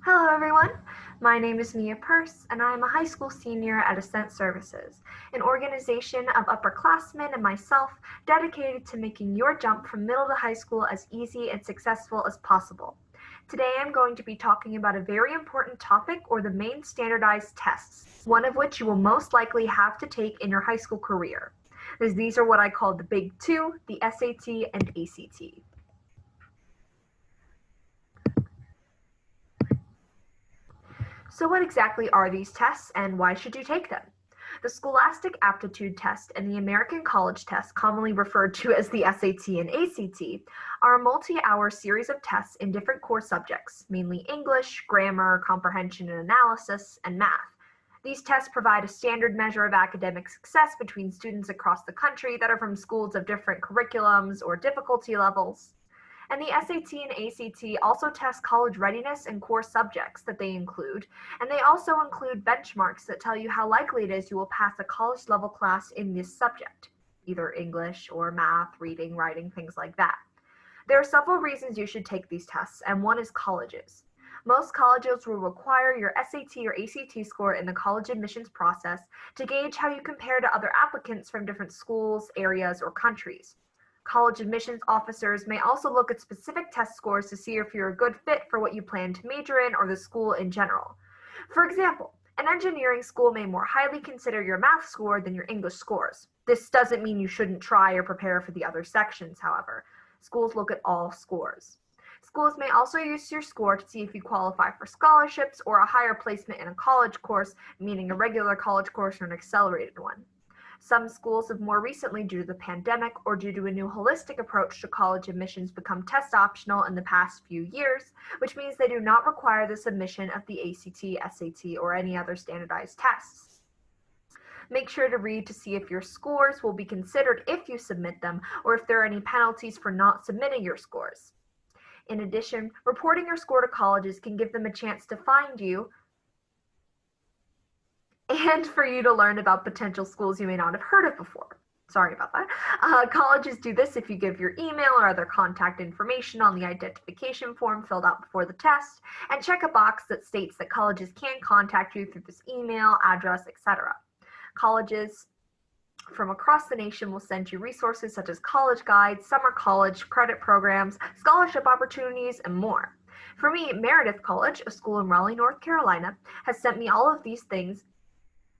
Hello everyone, my name is Mia Purse and I am a high school senior at Ascent Services, an organization of upperclassmen and myself dedicated to making your jump from middle to high school as easy and successful as possible. Today I'm going to be talking about a very important topic, or the main standardized tests, one of which you will most likely have to take in your high school career. These are what I call the big two, the SAT and ACT. So what exactly are these tests and why should you take them? The Scholastic Aptitude Test and the American College Test, commonly referred to as the SAT and ACT, are a multi-hour series of tests in different core subjects, mainly English, grammar, comprehension and analysis, and math. These tests provide a standard measure of academic success between students across the country that are from schools of different curriculums or difficulty levels. And the SAT and ACT also test college readiness and core subjects that they include, and they also include benchmarks that tell you how likely it is you will pass a college level class in this subject, either English or math, reading, writing, things like that. There are several reasons you should take these tests, and one is colleges. Most colleges will require your SAT or ACT score in the college admissions process to gauge how you compare to other applicants from different schools, areas, or countries. College admissions officers may also look at specific test scores to see if you're a good fit for what you plan to major in or the school in general. For example, an engineering school may more highly consider your math score than your English scores. This doesn't mean you shouldn't try or prepare for the other sections, however. Schools look at all scores. Schools may also use your score to see if you qualify for scholarships or a higher placement in a college course, meaning a regular college course or an accelerated one. Some schools have more recently, due to the pandemic or due to a new holistic approach to college admissions, become test optional in the past few years, which means they do not require the submission of the ACT, SAT, or any other standardized tests. Make sure to read to see if your scores will be considered if you submit them, or if there are any penalties for not submitting your scores. In addition, reporting your score to colleges can give them a chance to find you and for you to learn about potential schools you may not have heard of before. Sorry about that. Colleges do this if you give your email or other contact information on the identification form filled out before the test, and check a box that states that colleges can contact you through this email, address, etc. Colleges from across the nation will send you resources such as college guides, summer college, credit programs, scholarship opportunities, and more. For me, Meredith College, a school in Raleigh, North Carolina, has sent me all of these things,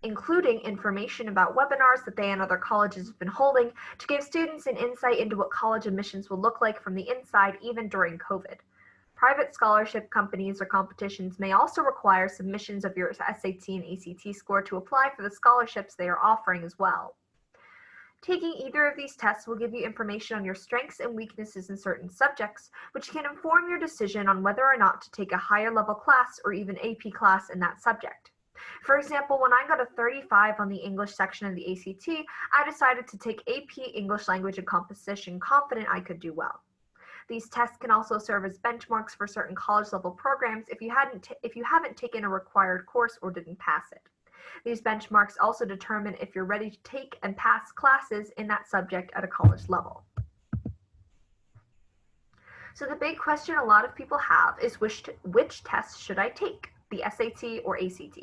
including information about webinars that they and other colleges have been holding to give students an insight into what college admissions will look like from the inside, even during COVID. Private scholarship companies or competitions may also require submissions of your SAT and ACT score to apply for the scholarships they are offering as well. Taking either of these tests will give you information on your strengths and weaknesses in certain subjects, which can inform your decision on whether or not to take a higher level class or even AP class in that subject. For example, when I got a 35 on the English section of the ACT, I decided to take AP English Language and Composition, confident I could do well. These tests can also serve as benchmarks for certain college level programs if you haven't taken a required course or didn't pass it. These benchmarks also determine if you're ready to take and pass classes in that subject at a college level. So the big question a lot of people have is which test should I take, the SAT or ACT?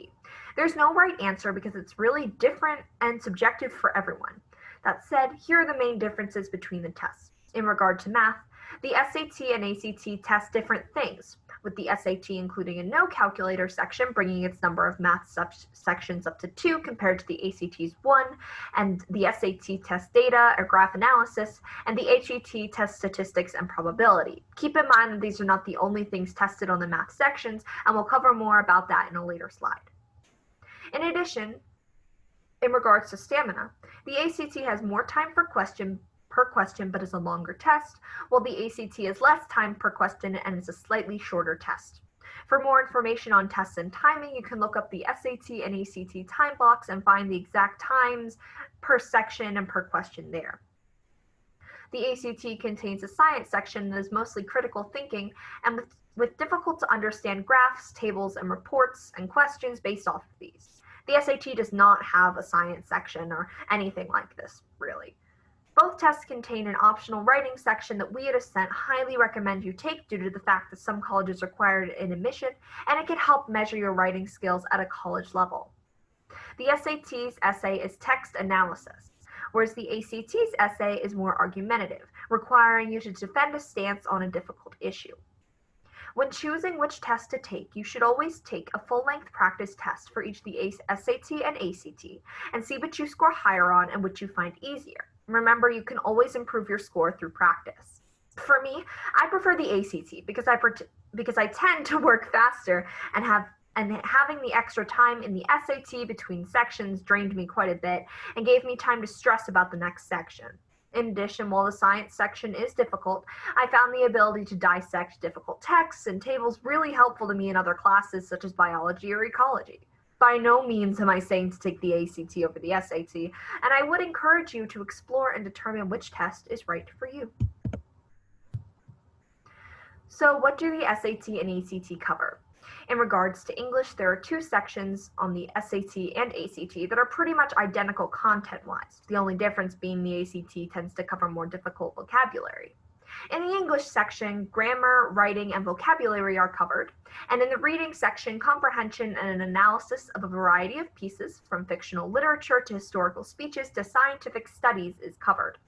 There's no right answer because it's really different and subjective for everyone. That said, here are the main differences between the tests. In regard to math, the SAT and ACT test different things, with the SAT including a no calculator section, bringing its number of math sections up to 2 compared to the ACT's 1, and the SAT test data or graph analysis, and the HET test statistics and probability. Keep in mind that these are not the only things tested on the math sections, and we'll cover more about that in a later slide. In addition, in regards to stamina, the ACT has more time per question but is a longer test, while the ACT is less time per question and is a slightly shorter test. For more information on tests and timing, you can look up the SAT and ACT time blocks and find the exact times per section and per question there. The ACT contains a science section that is mostly critical thinking and with difficult to understand graphs, tables, and reports and questions based off of these. The SAT does not have a science section or anything like this, really. Both tests contain an optional writing section that we at Ascent highly recommend you take due to the fact that some colleges require it in admission, and it can help measure your writing skills at a college level. The SAT's essay is text analysis, whereas the ACT's essay is more argumentative, requiring you to defend a stance on a difficult issue. When choosing which test to take, you should always take a full-length practice test for each the SAT and ACT and see which you score higher on and which you find easier. Remember, you can always improve your score through practice. For me, I prefer the ACT because I tend to work faster and having the extra time in the SAT between sections drained me quite a bit and gave me time to stress about the next section. In addition, while the science section is difficult, I found the ability to dissect difficult texts and tables really helpful to me in other classes such as biology or ecology. By no means am I saying to take the ACT over the SAT, and I would encourage you to explore and determine which test is right for you. So what do the SAT and ACT cover? In regards to English, there are two sections on the SAT and ACT that are pretty much identical content-wise, the only difference being the ACT tends to cover more difficult vocabulary. In the English section, grammar, writing, and vocabulary are covered, and in the reading section, comprehension and an analysis of a variety of pieces, from fictional literature to historical speeches to scientific studies, is covered.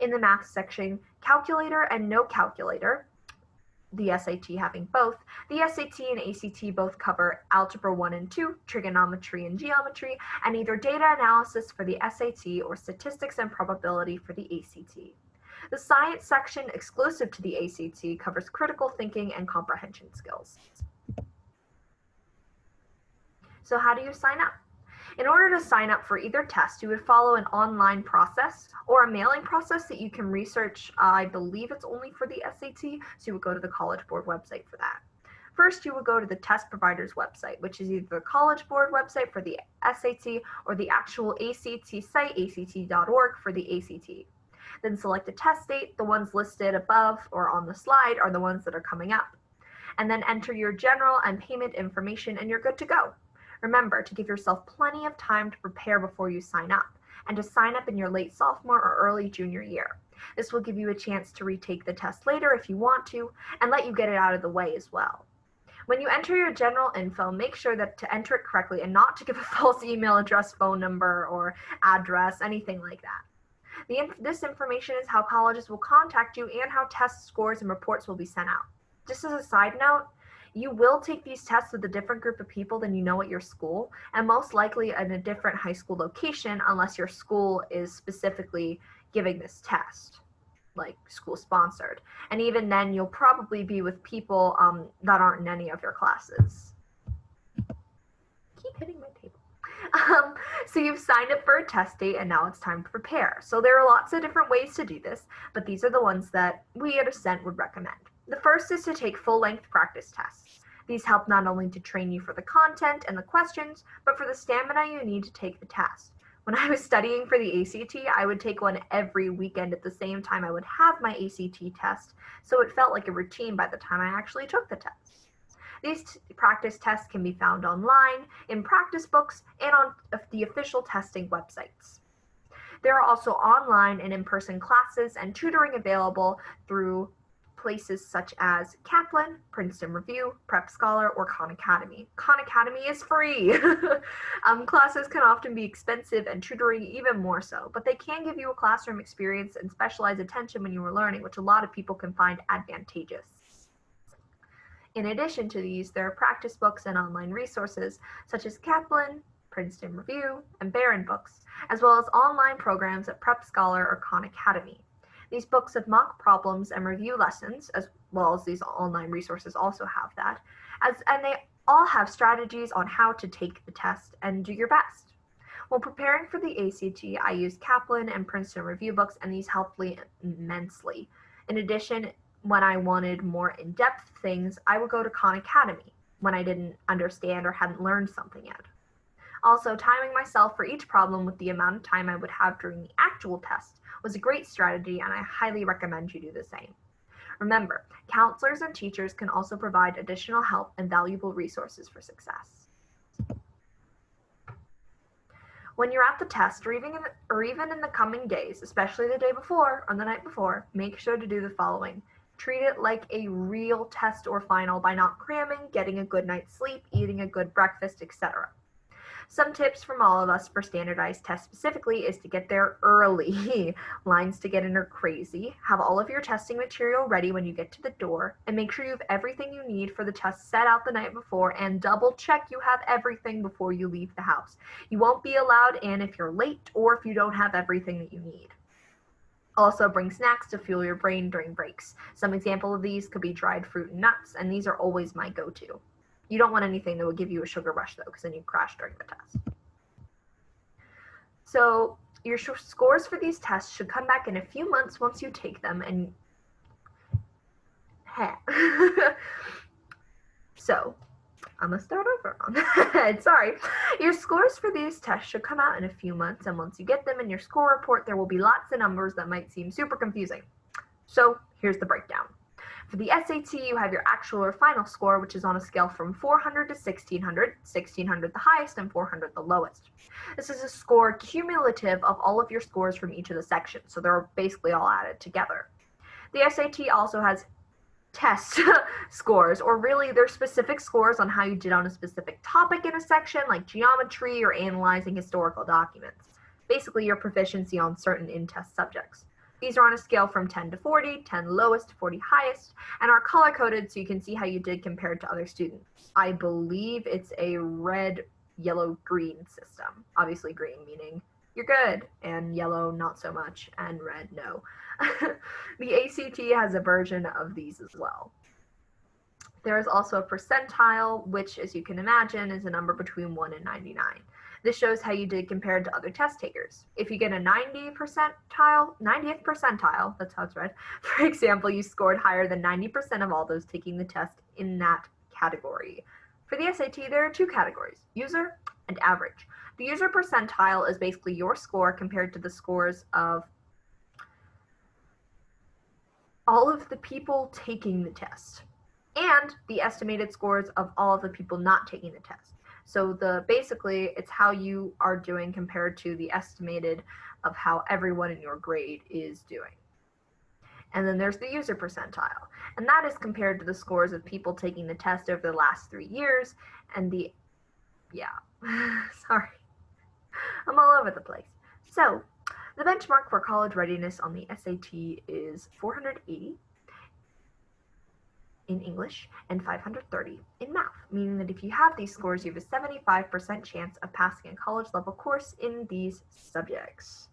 In the math section, calculator and no calculator, the SAT having both, the SAT and ACT both cover Algebra 1 and 2, trigonometry and geometry, and either data analysis for the SAT or statistics and probability for the ACT. The science section, exclusive to the ACT, covers critical thinking and comprehension skills. So how do you sign up? In order to sign up for either test, you would follow an online process or a mailing process that you can research. I believe it's only for the SAT, so you would go to the College Board website for that. First, you would go to the test provider's website, which is either the College Board website for the SAT or the actual ACT site, act.org, for the ACT. Then select a test date. The ones listed above or on the slide are the ones that are coming up. And then enter your general and payment information and you're good to go. Remember to give yourself plenty of time to prepare before you sign up, and to sign up in your late sophomore or early junior year. This will give you a chance to retake the test later if you want to, and let you get it out of the way as well. When you enter your general info, make sure that to enter it correctly and not to give a false email address, phone number, or address, anything like that. This information is how colleges will contact you and how test scores and reports will be sent out. Just as a side note, you will take these tests with a different group of people than you know at your school, and most likely in a different high school location unless your school is specifically giving this test, like school sponsored. And even then, you'll probably be with people that aren't in any of your classes. Keep hitting my table. So you've signed up for a test date and now it's time to prepare. So there are lots of different ways to do this, but these are the ones that we at Ascent would recommend. The first is to take full-length practice tests. These help not only to train you for the content and the questions, but for the stamina you need to take the test. When I was studying for the ACT, I would take one every weekend at the same time I would have my ACT test, so it felt like a routine by the time I actually took the test. These practice tests can be found online, in practice books, and on the official testing websites. There are also online and in-person classes and tutoring available through places such as Kaplan, Princeton Review, Prep Scholar, or Khan Academy. Khan Academy is free. Classes can often be expensive and tutoring even more so, but they can give you a classroom experience and specialized attention when you are learning, which a lot of people can find advantageous. In addition to these, there are practice books and online resources such as Kaplan, Princeton Review, and Barron Books, as well as online programs at Prep Scholar or Khan Academy. These books have mock problems and review lessons, as well as these online resources also have that, and they all have strategies on how to take the test and do your best. While preparing for the ACT, I used Kaplan and Princeton Review books, and these helped me immensely. In addition, when I wanted more in-depth things, I would go to Khan Academy when I didn't understand or hadn't learned something yet. Also, timing myself for each problem with the amount of time I would have during the actual test was a great strategy, and I highly recommend you do the same. Remember, counselors and teachers can also provide additional help and valuable resources for success. When you're at the test, or even in the coming days, especially the day before or the night before, make sure to do the following. Treat it like a real test or final by not cramming, getting a good night's sleep, eating a good breakfast, etc. Some tips from all of us for standardized tests specifically is to get there early. Lines to get in are crazy. Have all of your testing material ready when you get to the door, and make sure you have everything you need for the test set out the night before, and double check you have everything before you leave the house. You won't be allowed in if you're late or if you don't have everything that you need. Also, bring snacks to fuel your brain during breaks. Some example of these could be dried fruit and nuts, and these are always my go-to. You don't want anything that will give you a sugar rush, though, because then you crash during the test. So your scores for these tests should come back in a few months once you take them. And so I'm going to start over on that. Sorry. Your scores for these tests should come out in a few months, and once you get them in your score report, there will be lots of numbers that might seem super confusing. So here's the breakdown. For the SAT, you have your actual or final score, which is on a scale from 400 to 1600, 1600 the highest and 400 the lowest. This is a score cumulative of all of your scores from each of the sections, so they're basically all added together. The SAT also has test scores, or really they're specific scores on how you did on a specific topic in a section, like geometry or analyzing historical documents. Basically, your proficiency on certain in-test subjects. These are on a scale from 10 to 40, 10 lowest, 40 highest, and are color-coded so you can see how you did compared to other students. I believe it's a red, yellow, green system. Obviously green meaning you're good, and yellow not so much, and red no. The ACT has a version of these as well. There is also a percentile, which, as you can imagine, is a number between 1 and 99. This shows how you did compared to other test takers. If you get a 90th percentile, that's how it's read, for example, you scored higher than 90% of all those taking the test in that category. For the SAT, there are two categories, user and average. The user percentile is basically your score compared to the scores of all of the people taking the test, and the estimated scores of all of the people not taking the test. So basically, it's how you are doing compared to the estimated of how everyone in your grade is doing. And then there's the user percentile, and that is compared to the scores of people taking the test over the last 3 years, and sorry, I'm all over the place. So the benchmark for college readiness on the SAT is 480 in English and 530 in math, meaning that if you have these scores, you have a 75% chance of passing a college level course in these subjects.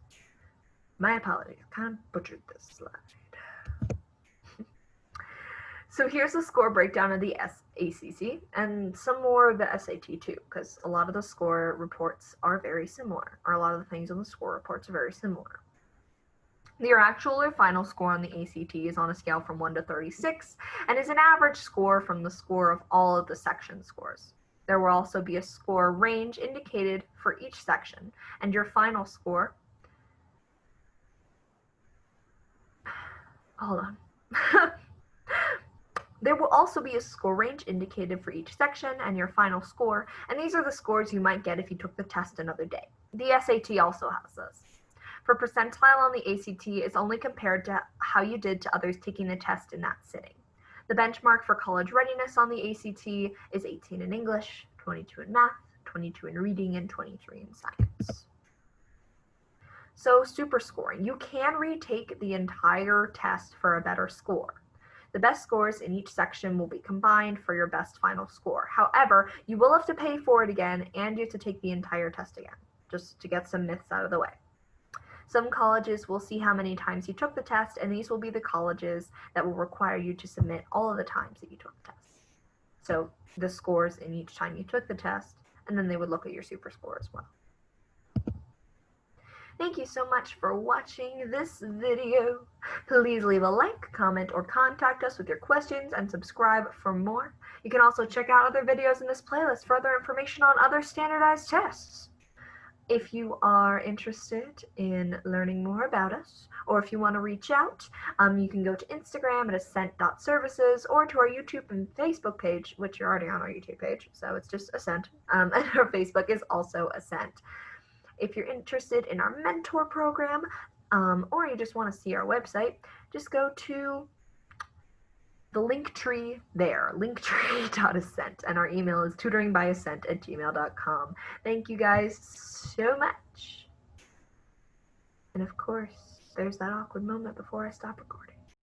My apologies, kind of butchered this slide. So here's the score breakdown of the ACC and some more of the SAT too, because a lot of the score reports are very similar, or a lot of the things on the score reports are very similar. Your actual or final score on the ACT is on a scale from 1 to 36 and is an average score from the score of all of the section scores. There will also be a score range indicated for each section, and your final score, there will also be a score range indicated for each section and your final score, and these are the scores you might get if you took the test another day. The SAT also has this. For percentile on the ACT, it's only compared to how you did to others taking the test in that sitting. The benchmark for college readiness on the ACT is 18 in English, 22 in math, 22 in reading, and 23 in science. So super scoring. You can retake the entire test for a better score. The best scores in each section will be combined for your best final score. However, you will have to pay for it again, and you have to take the entire test again, just to get some myths out of the way. Some colleges will see how many times you took the test, and these will be the colleges that will require you to submit all of the times that you took the test. So the scores in each time you took the test, and then they would look at your super score as well. Thank you so much for watching this video. Please leave a like, comment, or contact us with your questions, and subscribe for more. You can also check out other videos in this playlist for other information on other standardized tests. If you are interested in learning more about us, or if you want to reach out, you can go to Instagram at Ascent.Services, or to our YouTube and Facebook page, which you're already on our YouTube page, so it's just Ascent, and our Facebook is also Ascent. If you're interested in our mentor program, or you just want to see our website, just go to the link tree there, linktree.ascent, and our email is tutoringbyascent@gmail.com. Thank you guys so much. And of course, there's that awkward moment before I stop recording.